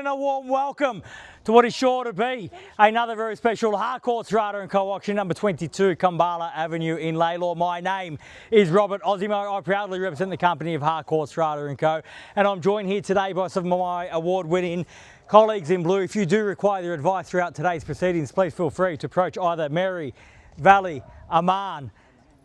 and a warm welcome to what is sure to be another very special Harcourts Rata & Co auction number 22, Cambala Avenue in LALOR. My name is Robert Ozzimo. I proudly represent the company of Harcourts Rata & Co, and I'm joined here today by some of my award-winning colleagues in blue. If you do require their advice throughout today's proceedings, please feel free to approach either Mary, Valley, Aman,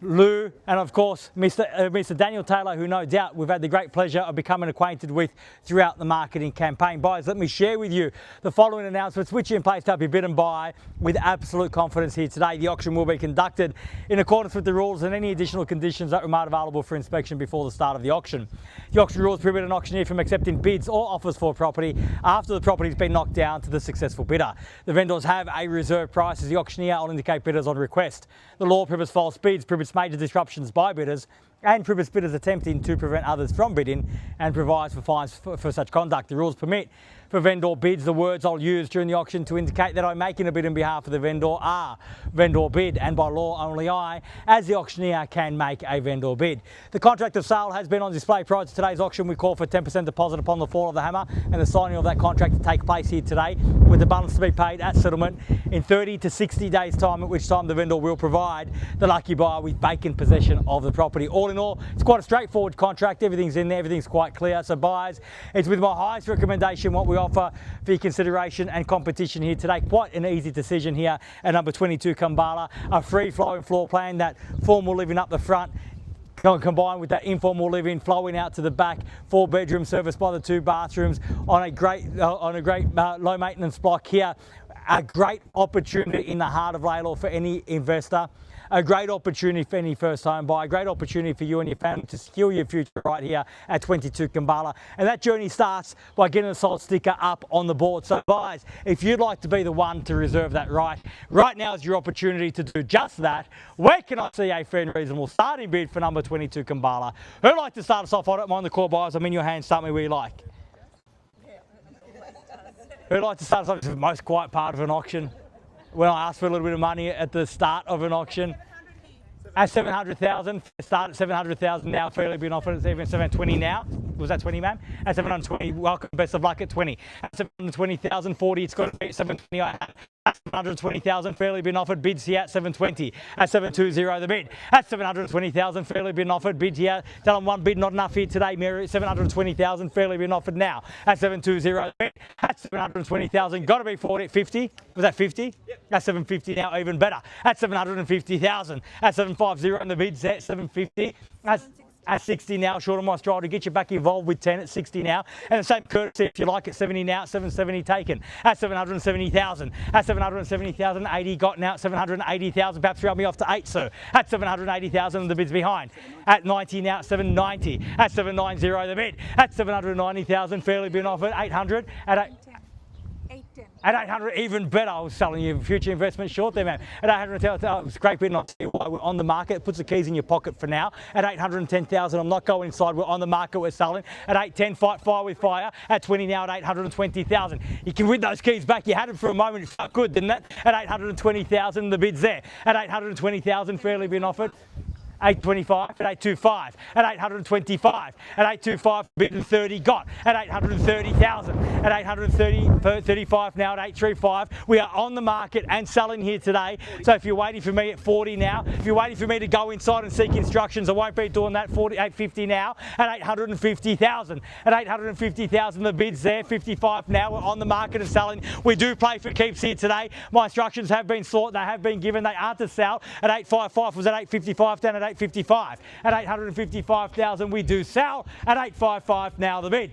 Lou, and of course Mr. Daniel Taylor, who no doubt we've had the great pleasure of becoming acquainted with throughout the marketing campaign. Buyers, let me share with you the following announcements which are in place to help you bid and buy with absolute confidence here today. The auction will be conducted in accordance with the rules and any additional conditions that were made available for inspection before the start of the auction. The auction rules prohibit an auctioneer from accepting bids or offers for a property after the property has been knocked down to the successful bidder. The vendors have a reserve price as the auctioneer will indicate bidders on request. The law prohibits false bids, prohibits major disruptions by bidders, and prohibits bidders attempting to prevent others from bidding, and provides for fines for such conduct. The rules permit for vendor bids. The words I'll use during the auction to indicate that I'm making a bid on behalf of the vendor are vendor bid, and by law only I, as the auctioneer, can make a vendor bid. The contract of sale has been on display prior to today's auction. We call for 10% deposit upon the fall of the hammer and the signing of that contract to take place here today, with the balance to be paid at settlement in 30 to 60 days time, at which time the vendor will provide the lucky buyer with vacant possession of the property. All in all, it's quite a straightforward contract. Everything's in there, everything's quite clear. So buyers, it's with my highest recommendation what we offer for your consideration and competition here today. Quite an easy decision here at number 22 Cambala, a free-flowing floor plan, that formal living up the front combined with that informal living flowing out to the back, 4-bedroom serviced by the 2 bathrooms on a great low maintenance block here. A great opportunity in the heart of LALOR for any investor. A great opportunity for any first home buyer, a great opportunity for you and your family to secure your future right here at 22 Cambala. And that journey starts by getting a solid sticker up on the board. So buyers, if you'd like to be the one to reserve that right now is your opportunity to do just that. Where can I see a fair and reasonable starting bid for number 22 Cambala? Who'd like to start us off? I don't mind the call, buyers. I'm in your hands. Start me where you like. Who'd like to start us off? It's the most quiet part of an auction. When I ask for a little bit of money at the start of an auction. At 700,000, start at 700,000 now, fairly been offered at even 720 now. Was that 20, ma'am? At 720, welcome, best of luck at 20. At 720,000, 40, it's got to be 720 I have. At 720,000, fairly been offered, bids here at 720. At 720 the bid. At 720,000, fairly been offered, bid here. Tell them one bid, not enough here today, Mary. 720,000, fairly been offered now. At 720 the bid. At 720,000, got to be 40, 50. Was that 50? Yep. At 750 now, even better. At 750,000. At 750 and the bid's at 750. At 60 now, short of my stride to get you back involved with 10 at 60 now. And the same courtesy if you like at 70 now, 770 taken. At 770,000. At 770,000, 80 got now at 780,000. Perhaps round me off to 8, sir. At 780,000, the bid's behind. At 90 now, 790. At 790, the bid. At 790,000, fairly been offered. 800. At 800, even better. I was selling you future investment short there, man. At 800,000, it's a great bid, and I'll tell you why. We're on the market. It puts the keys in your pocket for now. At 810,000, I'm not going inside. We're on the market. We're selling. At 810, fight fire with fire. At 20 now, at 820,000. You can win those keys back. You had them for a moment. It felt good, didn't it? At 820,000, the bid's there. At 820,000, fairly been offered. 825, at 825, at 825, at 825, bid and 30 got, at 830,000, at 835 now, at 835. We are on the market and selling here today. So if you're waiting for me at 40 now, if you're waiting for me to go inside and seek instructions, I won't be doing that. 850 now, at 850,000, at 850,000, the bid's there. 55 now, we're on the market and selling. We do play for keeps here today. My instructions have been sought, they have been given, they are to sell. At 855 was at 855, down at 855. At 855,000 we do sell. At 855 now the bid.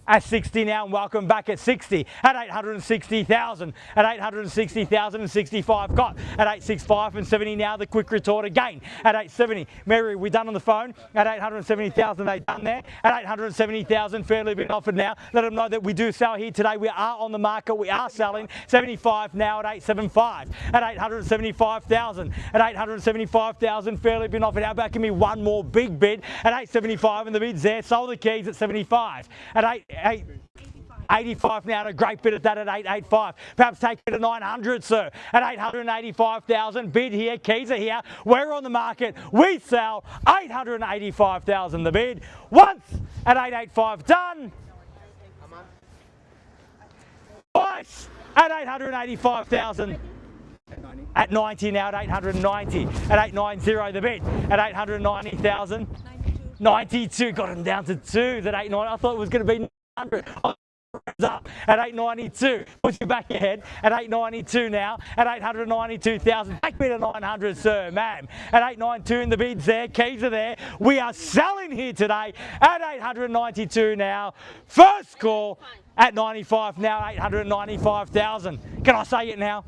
At 60 now, and welcome back at 60. At 860,000. At 860,000 and 65 got. At 865 and 70 now, the quick retort again. At 870, Mary, we done on the phone. At 870,000 they done there. At 870,000, fairly been offered now. Let them know that we do sell here today. We are on the market. We are selling. 75 now at 875. At 875,000. At 875,000, fairly been offered. How about give me one more big bid at 875 and the bid's there. Sold the keys at 75. At 85 now, a great bid at that at 885. Perhaps take it to 900, sir. At 885,000, bid here, keys are here. We're on the market. We sell 885,000 the bid. Once at 885, done. At 885,000. At 90 now, at 890. At 890 the bid. At 890,000. 92. Got him down to 2. At 890. I thought it was going to be 900. Up at 892, puts you back ahead at 892 now, at 892,000, back bid at 900, sir, ma'am, at 892 in the bids there, keys are there, we are selling here today at 892 now, first call at 95 now, 895,000, can I say it now?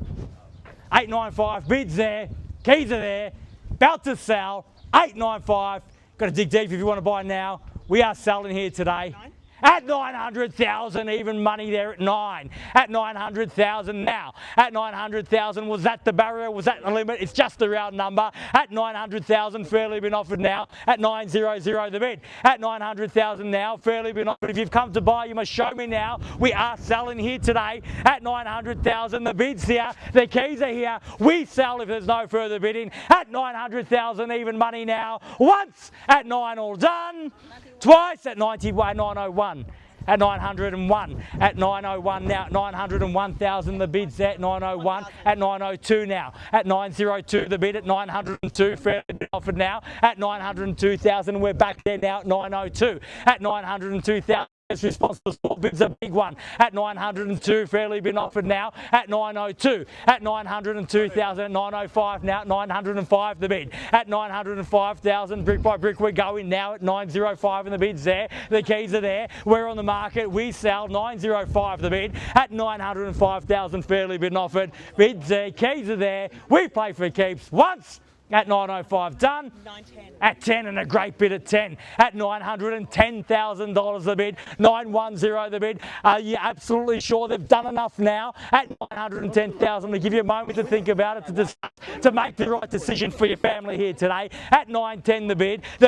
895, bids there, keys are there, about to sell, 895, got to dig deep if you want to buy now, we are selling here today. At 900,000, even money there at 9. At 900,000 now. At 900,000, was that the barrier? Was that the limit? It's just a round number. At 900,000, fairly been offered now. At 900 the bid. At 900,000 now, fairly been offered. If you've come to buy, you must show me now. We are selling here today at 900,000. The bid's here. The keys are here. We sell if there's no further bidding. At 900,000, even money now. Once at 9, all done. Twice at 91, 901, at 901, at 901 now, 901,000 the bid's at 901, at 902 now, at 902 the bid at 902, fairly offered now, at 902,000 we're back there now at 902, at 902,000. Response to sport bids a big one at 902, fairly been offered now at 902, at 902,000, at 905 now, at 905 the bid, at 905,000, brick by brick we're going now at 905 and the bid's there, the keys are there, we're on the market, we sell 905 the bid, at 905,000, fairly been offered, bids there, keys are there, we play for keeps once. At 905 done, 910. At 10 and a great bid at 10, at $910,000 the bid, 910 the bid. Are you absolutely sure they've done enough now? At 910,000 to give you a moment to think about it, to make the right decision for your family here today. At 910 the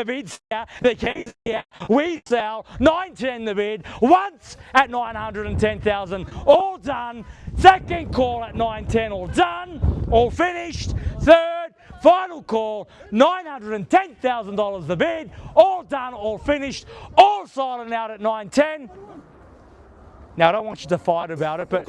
bid's here, the keys here, we sell, 910 the bid, once at 910,000, all done, second call at 910, all done, all finished, third, final call, $910,000 the bid, all done, all finished, all silent out at 910. Now, I don't want you to fight about it, but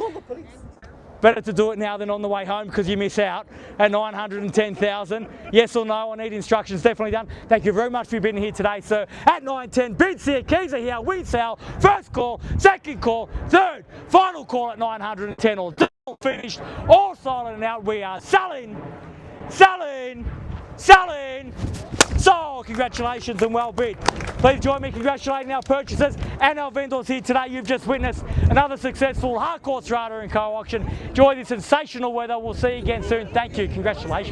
better to do it now than on the way home because you miss out at 910,000. Yes or no, I need instructions, definitely done. Thank you very much for being here today, sir. At 910, bids here, keys are here, we sell, first call, second call, third, final call at 910, all done, all finished, all silent and out, we are selling. Selling! So, congratulations and well bid. Please join me congratulating our purchasers and our vendors here today. You've just witnessed another successful Harcourts Rata and Co auction. Enjoy this sensational weather. We'll see you again soon. Thank you. Congratulations.